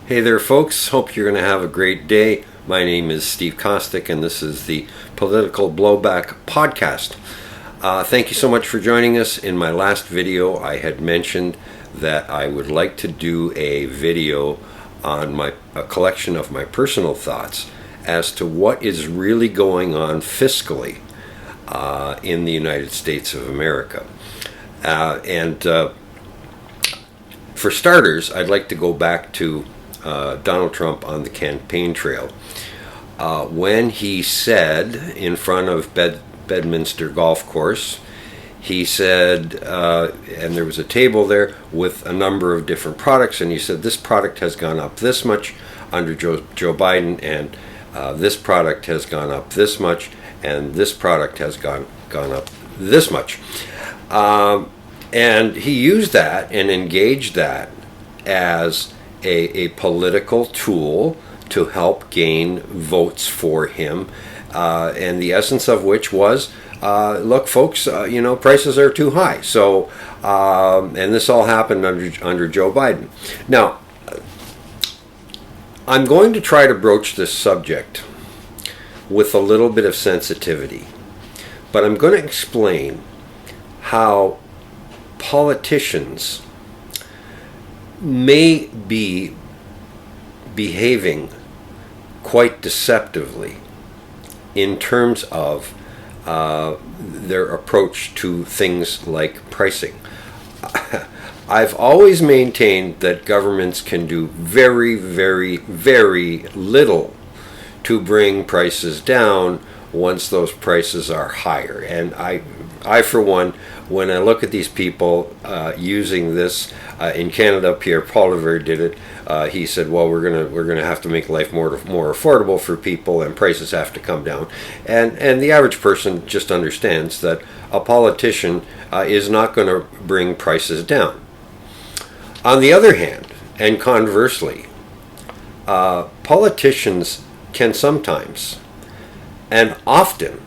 Hey there, folks. Hope you're going to have a great day. My name is Steve Kostick, and this is the Political Blowback Podcast. Thank you so much for joining us. In my last video, I had mentioned that I would like to do a video on a collection of my personal thoughts as to what is really going on fiscally in the United States of America. For starters, I'd like to go back to Donald Trump on the campaign trail when he said in front of Bedminster Golf Course, he said, and there was a table there with a number of different products, and he said this product has gone up this much under Joe Biden, and this product has gone up this much, and this product has gone up this much. And he used that and engaged that as a political tool to help gain votes for him, and the essence of which was, look, folks, prices are too high. So, and this all happened under Joe Biden. Now, I'm going to try to broach this subject with a little bit of sensitivity, but I'm going to explain how politicians may be behaving quite deceptively in terms of their approach to things like pricing. I've always maintained that governments can do very, very, very little to bring prices down once those prices are higher. And I for one, when I look at these people using this in Canada, Pierre Poilievre did it. He said, "Well, we're gonna have to make life more affordable for people, and prices have to come down." And the average person just understands that a politician is not going to bring prices down. On the other hand, and conversely, politicians can sometimes, and often,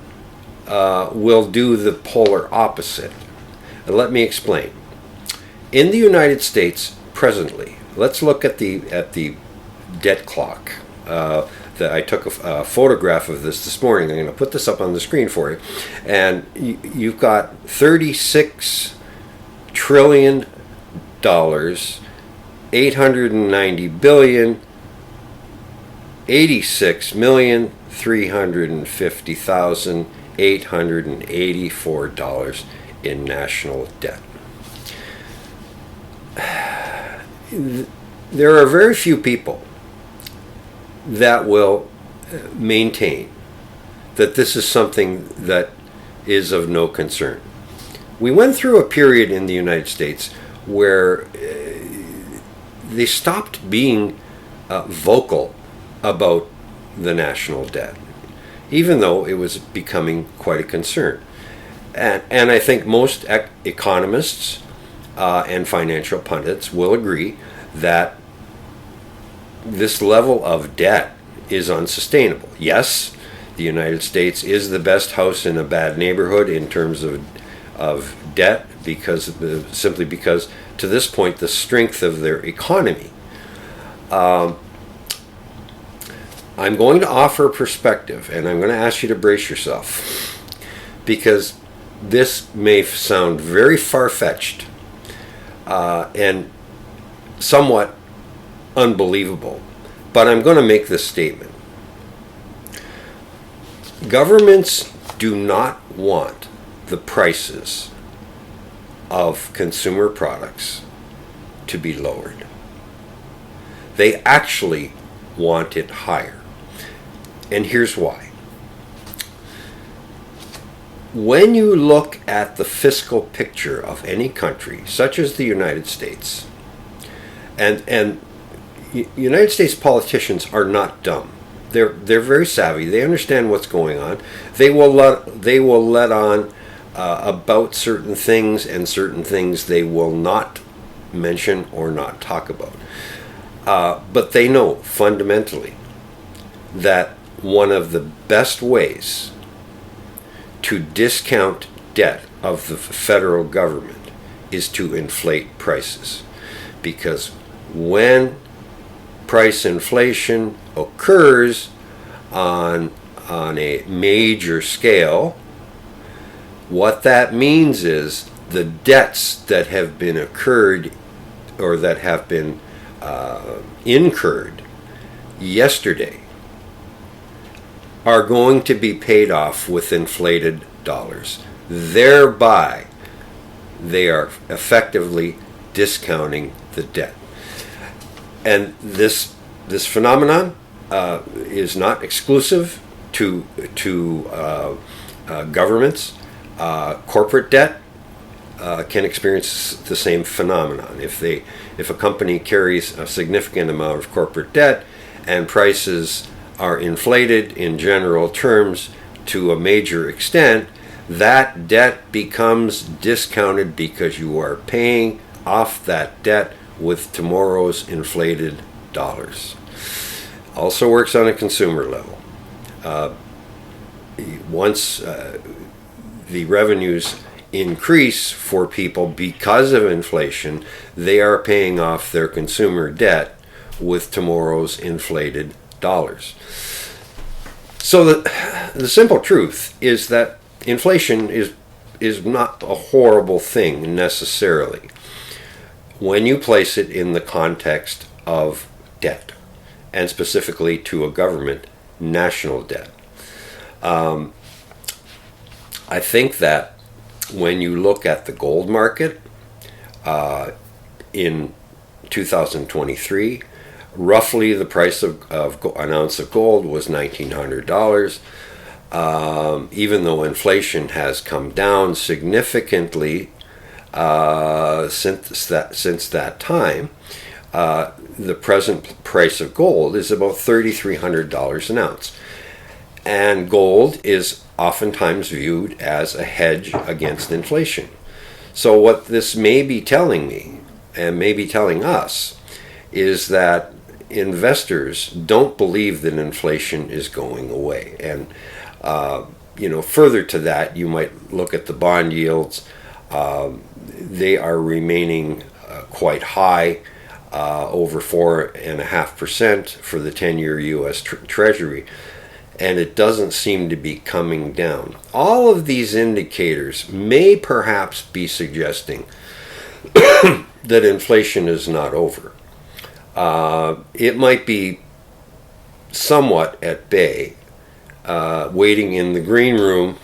will do the polar opposite. And let me explain. In the United States presently, let's look at the debt clock. That I took a photograph of this morning. I'm going to put this up on the screen for you. And you've got $36 trillion, 890 billion, 86,350,884 in national debt. There are very few people that will maintain that this is something that is of no concern. We went through a period in the United States where they stopped being vocal about the national debt, even though it was becoming quite a concern. And I think most economists and financial pundits will agree that this level of debt is unsustainable. Yes, the United States is the best house in a bad neighborhood in terms of debt, simply because to this point the strength of their economy. I'm going to offer a perspective, and I'm going to ask you to brace yourself, because this may sound very far-fetched and somewhat unbelievable, but I'm going to make this statement. Governments do not want the prices of consumer products to be lowered. They actually want it higher. And here's why. When you look at the fiscal picture of any country, such as the United States, and United States politicians are not dumb. They're very savvy. They understand what's going on. They will let on about certain things, and certain things they will not mention or not talk about. But they know fundamentally that one of the best ways to discount debt of the federal government is to inflate prices. Because when price inflation occurs on a major scale, what that means is the debts that have been occurred or that have been incurred yesterday are going to be paid off with inflated dollars. Thereby, they are effectively discounting the debt. And this phenomenon is not exclusive to governments. Corporate debt can experience the same phenomenon. If a company carries a significant amount of corporate debt and prices are inflated in general terms to a major extent, that debt becomes discounted because you are paying off that debt with tomorrow's inflated dollars. Also works on a consumer level. Once the revenues increase for people because of inflation, they are paying off their consumer debt with tomorrow's inflated dollars. So the simple truth is that inflation is not a horrible thing necessarily when you place it in the context of debt, and specifically to a government, national debt. I think that when you look at the gold market in 2023, roughly the price of an ounce of gold was $1,900. Even though inflation has come down significantly since that time, the present price of gold is about $3,300 an ounce. And gold is oftentimes viewed as a hedge against inflation. So what this may be telling me, and may be telling us, is that investors don't believe that inflation is going away. And further to that, you might look at the bond yields. They are remaining quite high, over 4.5% for the 10-year U.S. Treasury, and it doesn't seem to be coming down. All of these indicators may perhaps be suggesting that inflation is not over. It might be somewhat at bay, waiting in the green room,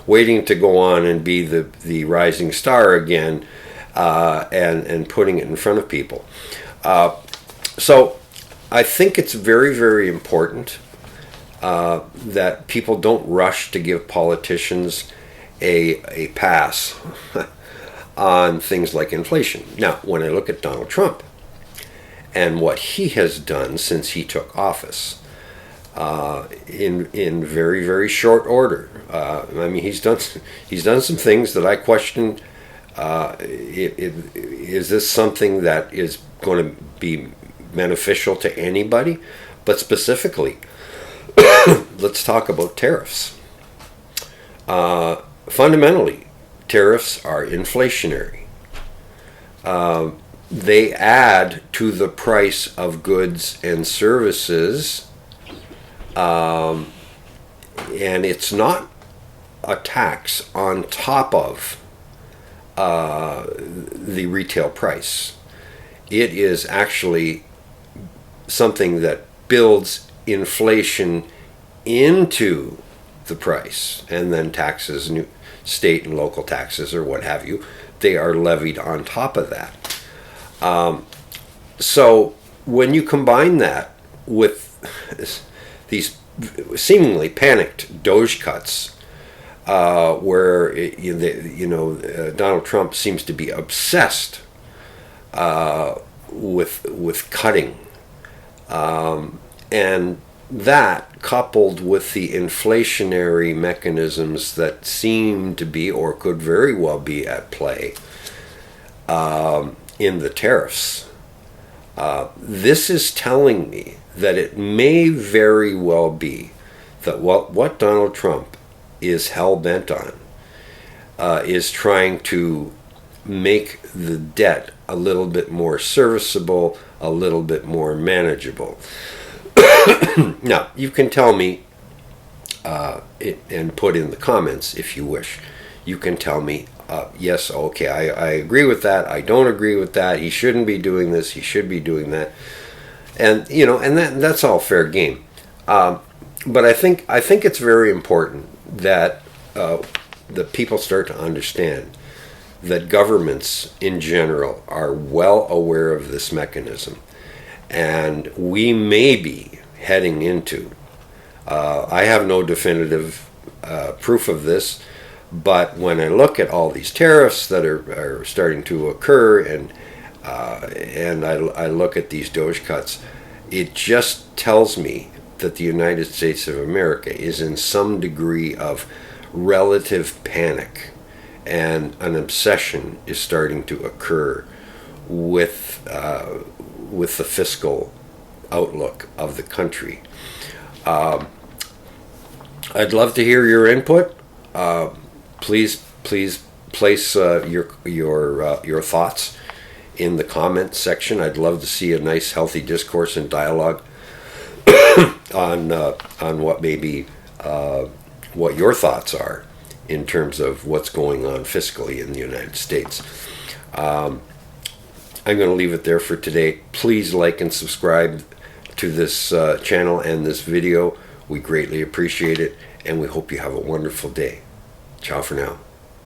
waiting to go on and be the rising star again, and putting it in front of people. So I think it's very, very important that people don't rush to give politicians a pass on things like inflation. Now, when I look at Donald Trump and what he has done since he took office, in very, very short order, he's done some things that I question. Is this something that is going to be beneficial to anybody? But specifically, let's talk about tariffs. Fundamentally, tariffs are inflationary. They add to the price of goods and services, and it's not a tax on top of the retail price. It is actually something that builds inflation into the price, and then taxes, state and local taxes or what have you, they are levied on top of that. So when you combine that with these seemingly panicked Doge cuts, where Donald Trump seems to be obsessed with cutting, and that coupled with the inflationary mechanisms that seem to be or could very well be at play in the tariffs, this is telling me that it may very well be that what Donald Trump is hell-bent on is trying to make the debt a little bit more serviceable, a little bit more manageable. Now, you can tell me and put in the comments if you wish. You can tell me, yes, okay, I agree with that, I don't agree with that, he shouldn't be doing this, he should be doing that. And, you know, and that's all fair game. But I think it's very important that people start to understand that governments in general are well aware of this mechanism. And we may be heading into, I have no definitive proof of this, but when I look at all these tariffs that are starting to occur, and I look at these Doge cuts, it just tells me that the United States of America is in some degree of relative panic, and an obsession is starting to occur with the fiscal outlook of the country. I'd love to hear your input. Please place your thoughts in the comments section. I'd love to see a nice, healthy discourse and dialogue on what maybe what your thoughts are in terms of what's going on fiscally in the United States. I'm going to leave it there for today. Please like and subscribe to this channel and this video. We greatly appreciate it, and we hope you have a wonderful day. Ciao for now.